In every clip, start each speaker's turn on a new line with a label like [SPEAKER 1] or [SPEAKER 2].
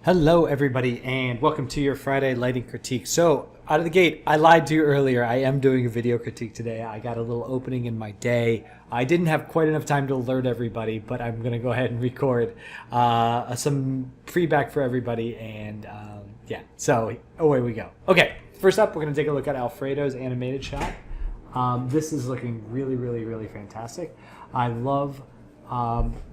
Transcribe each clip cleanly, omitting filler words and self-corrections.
[SPEAKER 1] Hello everybody and welcome to your Friday lighting critique. So out of the gate, I lied to you earlier. I am doing a video critique today. I got a little opening in my day. I didn't have quite enough time to alert everybody, but I'm going to go ahead and record some feedback for everybody. And yeah, so away we go. Okay, first up, we're going to take a look at Alfredo's animated shot. This is looking really fantastic. I love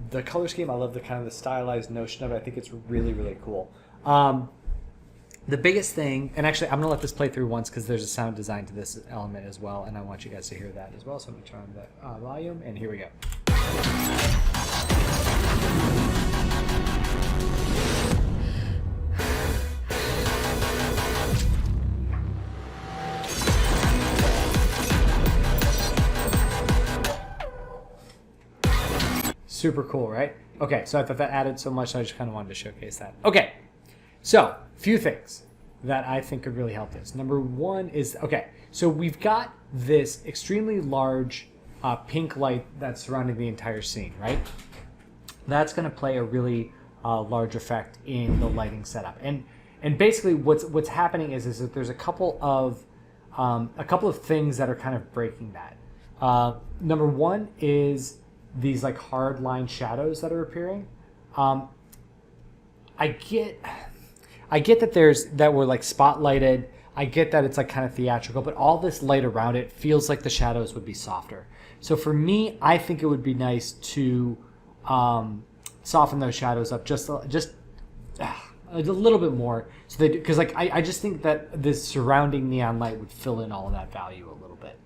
[SPEAKER 1] the color scheme. I love the kind of the stylized notion of it. I think it's really cool. The biggest thing, and actually I'm going to let this play through once because there's a sound design to this element as well, and I want you guys to hear that as well. So I'm going to turn on the volume, and here we go. Super cool, right? Okay, so I thought that added so much, so I just kind of wanted to showcase that. Okay, so a few things that I think could really help this. Number one is, okay, so we've got this extremely large pink light that's surrounding the entire scene, right? That's going to play a really large effect in the lighting setup. And basically what's happening is that there's a couple of things that are kind of breaking that. Number one is these like hard line shadows that are appearing. I get that we're like spotlighted. I get that it's like kind of theatrical, but all this light around it feels like the shadows would be softer. So for me, I think it would be nice to soften those shadows up just a little bit more, so they, because like I just think that this surrounding neon light would fill in all of that value a little bit.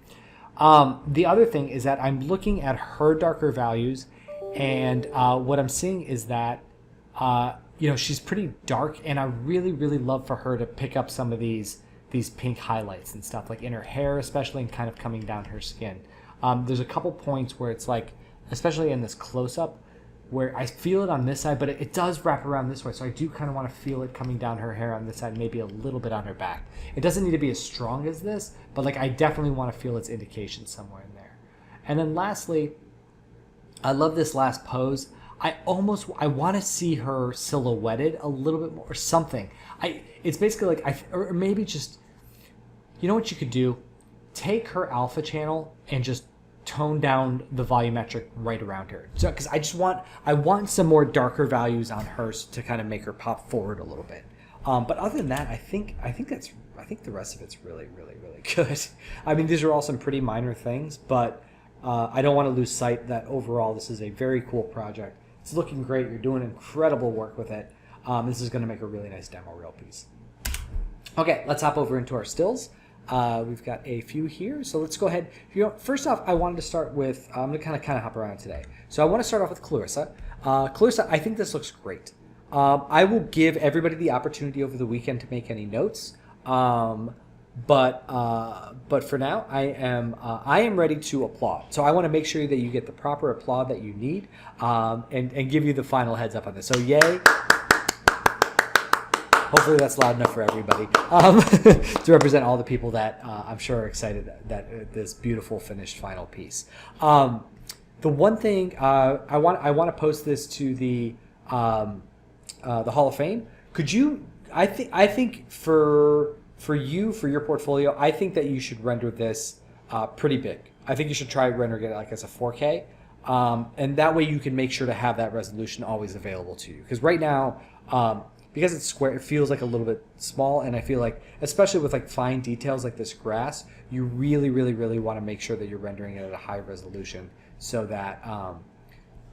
[SPEAKER 1] The other thing is that I'm looking at her darker values, and what I'm seeing is that she's pretty dark, and I really love for her to pick up some of these pink highlights and stuff, like in her hair especially, and kind of coming down her skin. There's a couple points where it's like, especially in this close-up, where I feel it on this side, but it does wrap around this way, so I do kind of want to feel it coming down her hair on this side, maybe a little bit on her back. It doesn't need to be as strong as this, but like I definitely want to feel its indication somewhere in there. And then lastly, I love this last pose. I want to see her silhouetted a little bit more, or something. It's basically like, or maybe just, you know what you could do? Take her alpha channel and just tone down the volumetric right around her. So, because I want some more darker values on hers to kind of make her pop forward a little bit. But other than that, I think the rest of it's really good. I mean, these are all some pretty minor things, but I don't want to lose sight that overall this is a very cool project. It's looking great. You're doing incredible work with it. This is going to make a really nice demo reel piece. Okay, let's hop over into our stills. We've got a few here, so let's go ahead. First off, I wanted to start with, I'm going to kind of hop around today. So I want to start off with Clarissa. Clarissa, I think this looks great. I will give everybody the opportunity over the weekend to make any notes. But for now, I am ready to applaud. So I want to make sure that you get the proper applaud that you need, and give you the final heads up on this. So yay. Hopefully that's loud enough for everybody, to represent all the people that I'm sure are excited that this beautiful finished final piece. The one thing I want to post this to the Hall of Fame. Could you? I think for your portfolio, I think that you should render this pretty big. I think you should try rendering it like as a 4K, and that way you can make sure to have that resolution always available to you. Because right now, because it's square, it feels like a little bit small, and I feel like, especially with like fine details like this grass, you really want to make sure that you're rendering it at a high resolution, so that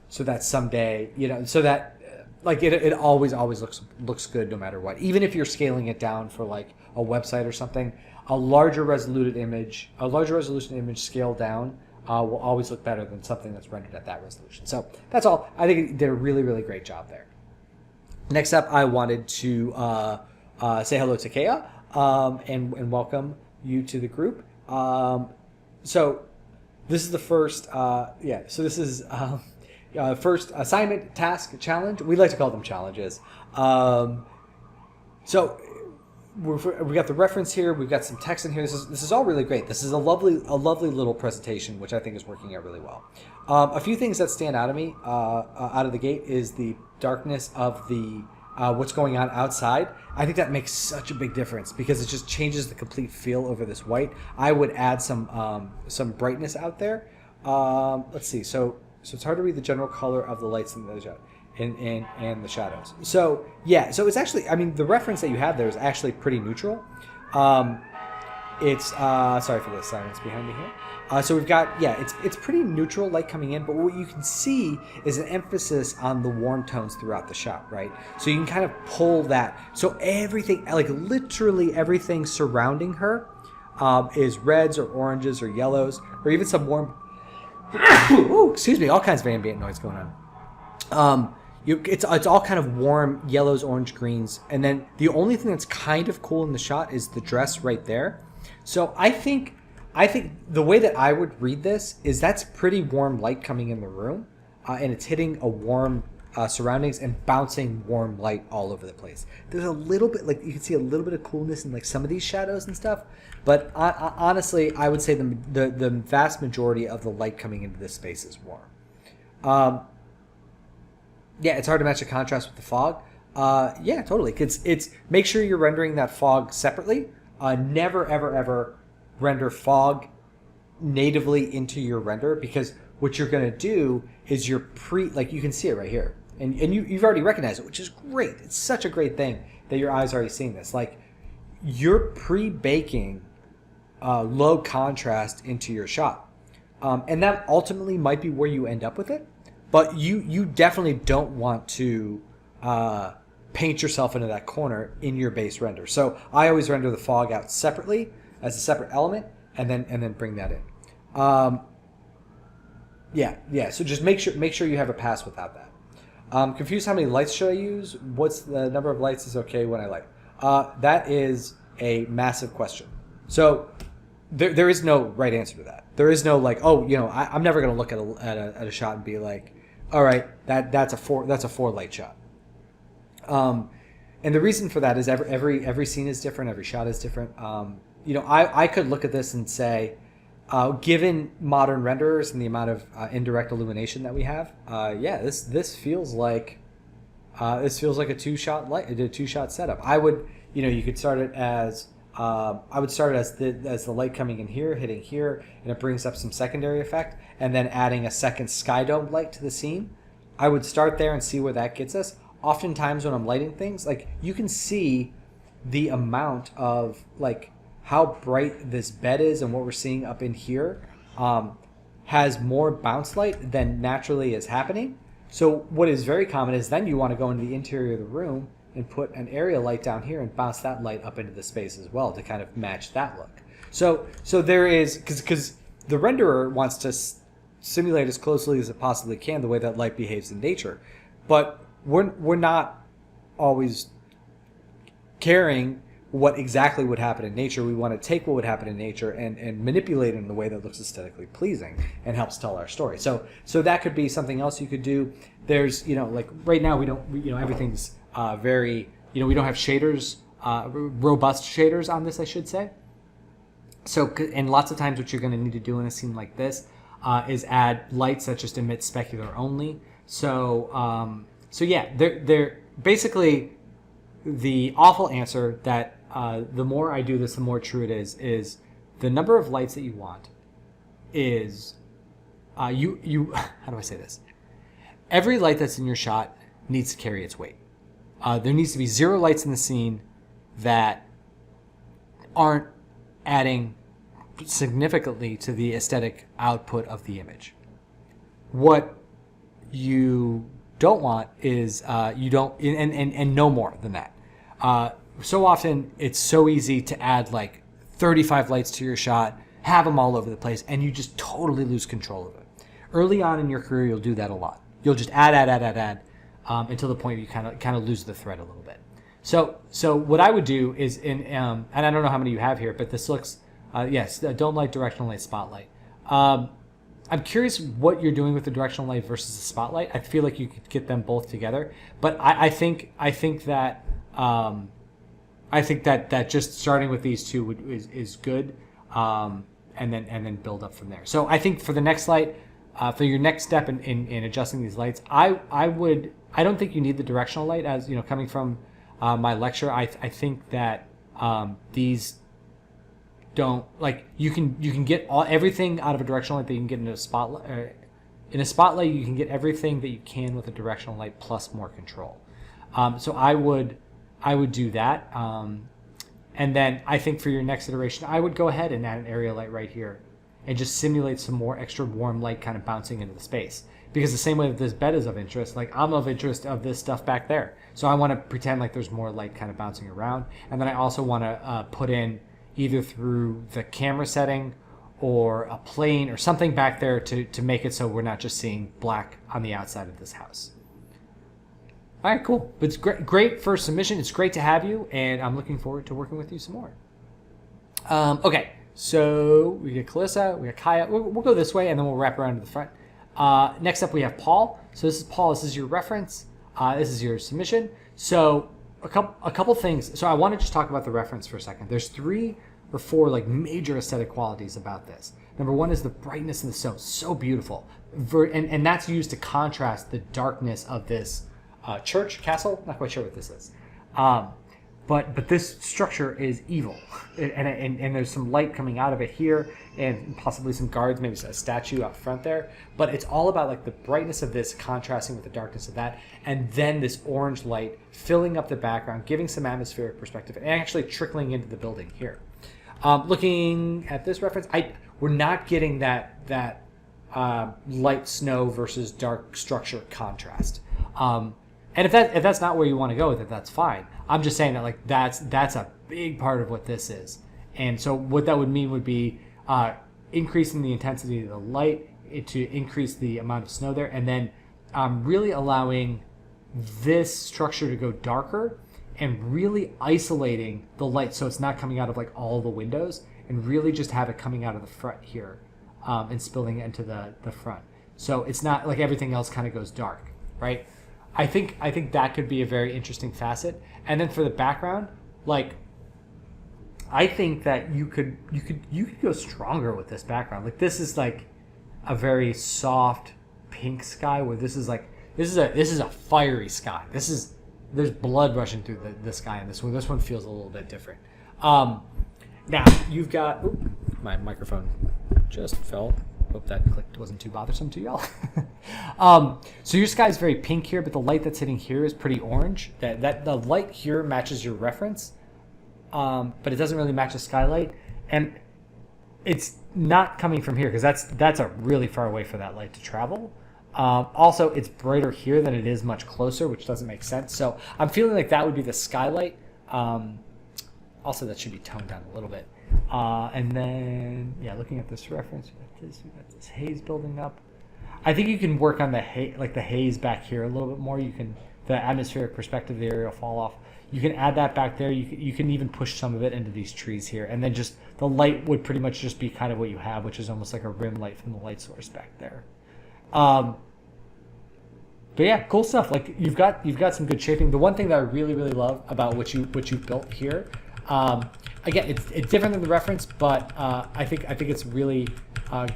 [SPEAKER 1] someday, so that like it always looks good no matter what. Even if you're scaling it down for like a website or something, a larger resolution image scaled down will always look better than something that's rendered at that resolution. So that's all. I think it did a really great job there. Next up, I wanted to say hello to Kea and welcome you to the group. So this is the first, So this is first assignment, task, challenge. We like to call them challenges. So we got the reference here. We've got some text in here. This is all really great. This is a lovely little presentation, which I think is working out really well. A few things that stand out of me out of the gate is the darkness of the
[SPEAKER 2] what's going on outside, I think that makes such a big difference because it just changes the complete feel over this white. I would add some brightness out there. Let's see. So it's hard to read the general color of the lights and the shadows. So yeah, so it's actually, I mean, the reference that you have there is actually pretty neutral. It's sorry for the silence behind me here. So we've got, yeah, it's pretty neutral light coming in, but what you can see is an emphasis on the warm tones throughout the shot, right? So you can kind of pull that. So everything, like literally everything surrounding her is reds or oranges or yellows, or even some warm, ooh, excuse me, all kinds of ambient noise going on. It's all kind of warm yellows, orange, greens, and then the only thing that's kind of cool in the shot is the dress right there. So I think the way that I would read this is that's pretty warm light coming in the room, and it's hitting a warm surroundings and bouncing warm light all over the place. There's a little bit, like you can see a little bit of coolness in like some of these shadows and stuff, but honestly, I would say the vast majority of the light coming into this space is warm. Yeah, it's hard to match the contrast with the fog. Yeah, totally. It's make sure you're rendering that fog separately. Never, ever, ever render fog natively into your render, because what you're going to do is like you can see it right here. And you've already recognized it, which is great. It's such a great thing that your eyes are already seeing this. Like, you're pre-baking low contrast into your shot. And that ultimately might be where you end up with it. But you definitely don't want to paint yourself into that corner in your base render. So I always render the fog out separately as a separate element, and then bring that in. Yeah. So just make sure you have a pass without that. Confused how many lights should I use? What's the number of lights is okay when I light? That is a massive question. So there is no right answer to that. There is no like, I'm never going to look at a shot and be like, all right, that's a 4 light shot. And the reason for that is every scene is different, every shot is different. I could look at this and say, given modern renderers and the amount of indirect illumination that we have, this feels like a 2-shot setup. I would, you could start it as I would start it as the light coming in here, hitting here, and it brings up some secondary effect, and then adding a second sky dome light to the scene. I would start there and see where that gets us. Oftentimes when I'm lighting things, like you can see the amount of like how bright this bed is and what we're seeing up in here has more bounce light than naturally is happening. So what is very common is then you want to go into the interior of the room and put an area light down here and bounce that light up into the space as well to kind of match that look. So there is, because the renderer wants to simulate as closely as it possibly can the way that light behaves in nature, but we're not always caring what exactly would happen in nature. We want to take what would happen in nature and manipulate it in a way that looks aesthetically pleasing and helps tell our story. So that could be something else you could do. There's, like right now everything's very, we don't have shaders, robust shaders on this, I should say. So, and lots of times what you're going to need to do in a scene like this is add lights that just emit specular only. So yeah, they're basically the awful answer that the more I do this, the more true it is the number of lights that you want is you how do I say this? Every light that's in your shot needs to carry its weight. There needs to be 0 lights in the scene that aren't adding significantly to the aesthetic output of the image. What you don't want is you don't and no more than that. So often it's so easy to add like 35 lights to your shot, have them all over the place, and you just totally lose control of it. Early on in your career, you'll do that a lot. You'll just add until the point you kind of lose the thread a little bit. So what I would do is and I don't know how many you have here, but this looks yes, don't light directional light spotlight. I'm curious what you're doing with the directional light versus the spotlight. I feel like you could get them both together, but I think that just starting with these two is good, and then build up from there. So I think for the next light,
[SPEAKER 1] for your next step in adjusting these lights, I don't think you need the directional light. As you know, coming from my lecture, I think that these don't, like, you can get everything out of a directional light that you can get in a spotlight. In a spotlight, you can get everything that you can with a directional light plus more control. So I would do that. And then I think for your next iteration, I would go ahead and add an area light right here and just simulate some more extra warm light kind of bouncing into the space. Because the same way that this bed is of interest, like I'm of interest of this stuff back there. So I want to pretend like there's more light kind of bouncing around. And then I also want to put in either through the camera setting or a plane or something back there to make it so we're not just seeing black on the outside of this house. All right, cool. But it's great first submission. It's great to have you, and I'm looking forward to working with you some more. Okay, so we get Clarissa, we got Kaya. We'll go this way, and then we'll wrap around to the front. Next up, we have Paul. So this is Paul. This is your reference. This is your submission. So a couple things. So I want to just talk about the reference for a second. There's 3 or 4 like major aesthetic qualities about this. Number 1 is the brightness of the stone. So beautiful. And that's used to contrast the darkness of this church, castle, not quite sure what this is. But this structure is evil. And there's some light coming out of it here and possibly some guards, maybe a statue out front there. But it's all about like the brightness of this contrasting with the darkness of that. And then this orange light filling up the background, giving some atmospheric perspective and actually trickling into the building here. Looking at this reference, we're not getting that light snow versus dark structure contrast. And if that's not where you want to go with it, that's fine. I'm just saying that like that's a big part of what this is. And so what that would mean would be increasing the intensity of the light to increase the amount of snow there, and then really allowing this structure to go darker and really isolating the light so it's not coming out of like all the windows, and really just have it coming out of the front here and spilling into the front. So it's not like everything else kind of goes dark, right? I think that could be a very interesting facet. And then for the background, like I think that you could go stronger with this background. Like this is like a very soft pink sky, where this is a fiery sky. There's blood rushing through the sky in this one. This one feels a little bit different. Now you've got my microphone just fell. Hope that click wasn't too bothersome to y'all. So your sky is very pink here, but the light that's hitting here is pretty orange. That the light here matches your reference, but it doesn't really match the skylight, and it's not coming from here because that's a really far away for that light to travel. Also, it's brighter here than it is much closer, which doesn't make sense. So I'm feeling like that would be the skylight. Also, that should be toned down a little bit. And then, yeah, looking at this reference, we got this haze building up. I think you can work on the haze back here a little bit more. The atmospheric perspective of the area will fall off. You can add that back there. You can even push some of it into these trees here. And then just the light would pretty much just be kind of what you have, which is almost like a rim light from the light source back there. But yeah, cool stuff. Like you've got some good shaping. The one thing that I really, really love about what you built here, again, it's different than the reference, but I think it's really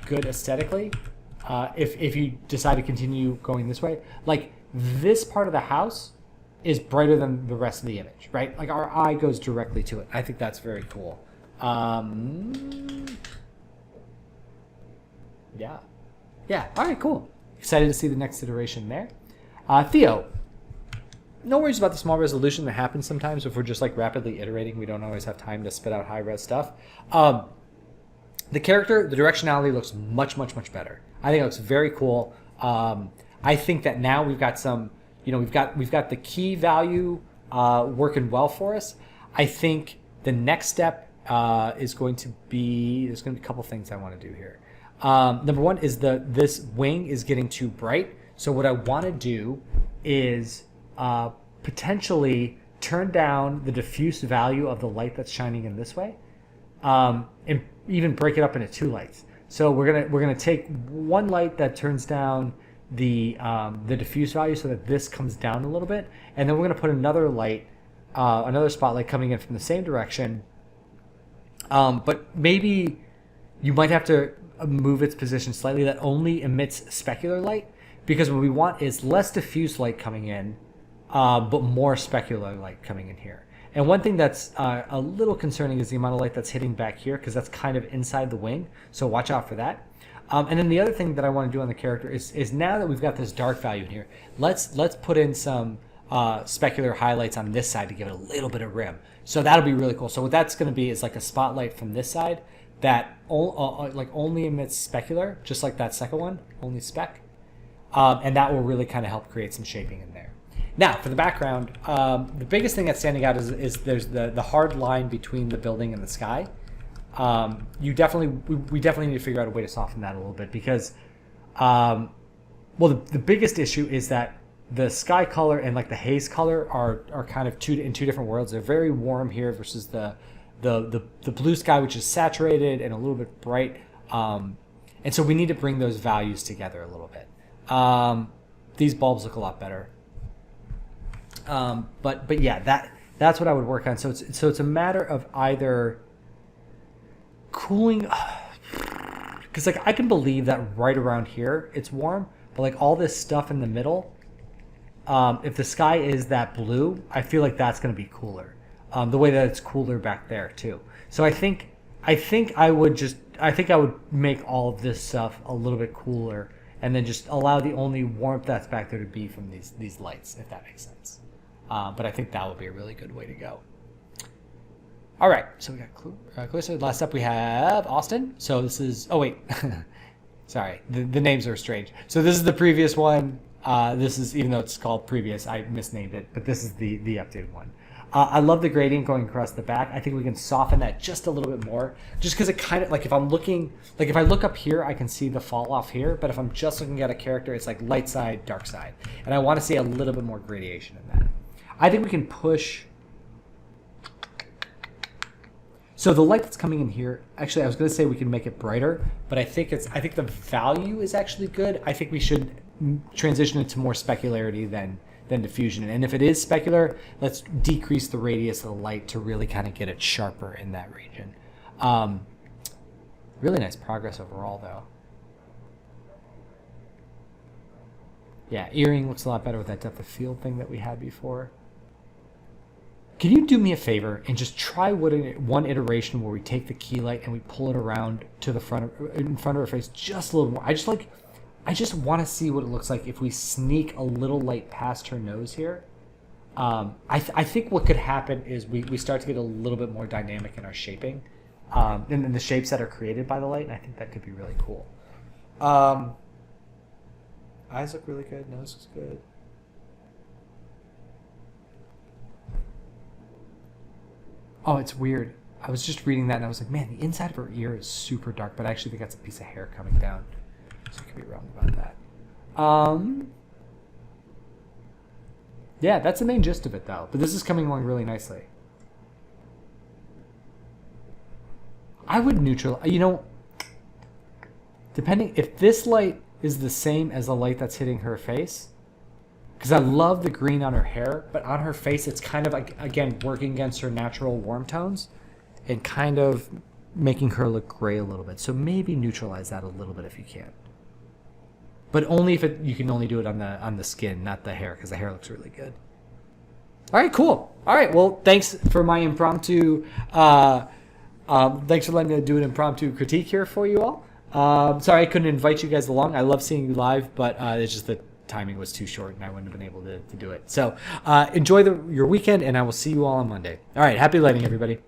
[SPEAKER 1] good aesthetically. If you decide to continue going this way, like this part of the house is brighter than the rest of the image, right? Like our eye goes directly to it. I think that's very cool. Yeah. All right, cool. Excited to see the next iteration there. Theo, no worries about the small resolution that happens sometimes if we're just like rapidly iterating. We don't always have time to spit out high res stuff. The directionality looks much, much, much better. I think it looks very cool. I think that now we've got some, we've got the key value working well for us. I think the next step is going to be, there's going to be a couple things I want to do here. Number one is this wing is getting too bright. So what I want to do is potentially turn down the diffuse value of the light that's shining in this way, and even break it up into 2 lights. So we're gonna take one light that turns down the diffuse value so that this comes down a little bit, and then we're gonna put another light, another spotlight coming in from the same direction. But maybe you might have to move its position slightly, that only emits specular light, because what we want is less diffuse light coming in, but more specular light coming in here. And one thing that's a little concerning is the amount of light that's hitting back here, because that's kind of inside the wing, so watch out for that. And then the other thing that I want to do on the character is now that we've got this dark value in here, let's put in some specular highlights on this side to give it a little bit of rim. So that'll be really cool. So what that's going to be is like a spotlight from this side that only emits specular, just like that second one, only spec. And that will really kind of help create some shaping in there. Now, for the background, the biggest thing that's standing out is there's the hard line between the building and the sky. We definitely need to figure out a way to soften that a little bit, because, the biggest issue is that the sky color and like the haze color are kind of in two different worlds. They're very warm here versus the blue sky, which is saturated and a little bit bright. And so we need to bring those values together a little bit. These bulbs look a lot better. But yeah, that's what I would work on. So it's a matter of either cooling, because like I can believe that right around here it's warm, but like all this stuff in the middle, if the sky is that blue, I feel like that's going to be cooler. The way that it's cooler back there too. So I think I would make all of this stuff a little bit cooler, and then just allow the only warmth that's back there to be from these lights, if that makes sense. But I think that would be a really good way to go. All right, so we got Clarissa. Last up we have Austen. So this is, oh wait, sorry, the names are strange. So this is the previous one. This is, even though it's called previous, I misnamed it, but this is the updated one. I love the gradient going across the back. I think we can soften that just a little bit more, just because it kind of, like if I'm looking, like if I look up here, I can see the fall off here, but if I'm just looking at a character, it's like light side, dark side. And I want to see a little bit more gradation in that. I think we can push. So the light that's coming in here, actually I was going to say we can make it brighter, but I think the value is actually good. I think we should transition it to more specularity than diffusion. And if it is specular, let's decrease the radius of the light to really kind of get it sharper in that region. Really nice progress overall though. Yeah, earring looks a lot better with that depth of field thing that we had before. Can you do me a favor and just try one iteration where we take the key light and we pull it around to the in front of our face just a little more? I just want to see what it looks like if we sneak a little light past her nose here. I think what could happen is we start to get a little bit more dynamic in our shaping, and the shapes that are created by the light, and I think that could be really cool. Eyes look really good. Nose is good. Oh, it's weird. I was just reading that and I was like, man, the inside of her ear is super dark, but I actually think that's a piece of hair coming down. So I could be wrong about that. Yeah, that's the main gist of it though. But this is coming along really nicely. I would depending if this light is the same as the light that's hitting her face, because I love the green on her hair, but on her face it's kind of like, again, working against her natural warm tones and kind of making her look gray a little bit. So maybe neutralize that a little bit if you can. But only if you can only do it on the skin, not the hair, because the hair looks really good. All right, cool. All right, well, thanks for my impromptu. Thanks for letting me do an impromptu critique here for you all. Sorry I couldn't invite you guys along. I love seeing you live, but it's just that timing was too short and I wouldn't have been able to do it. So enjoy your weekend, and I will see you all on Monday. All right, happy lighting, everybody.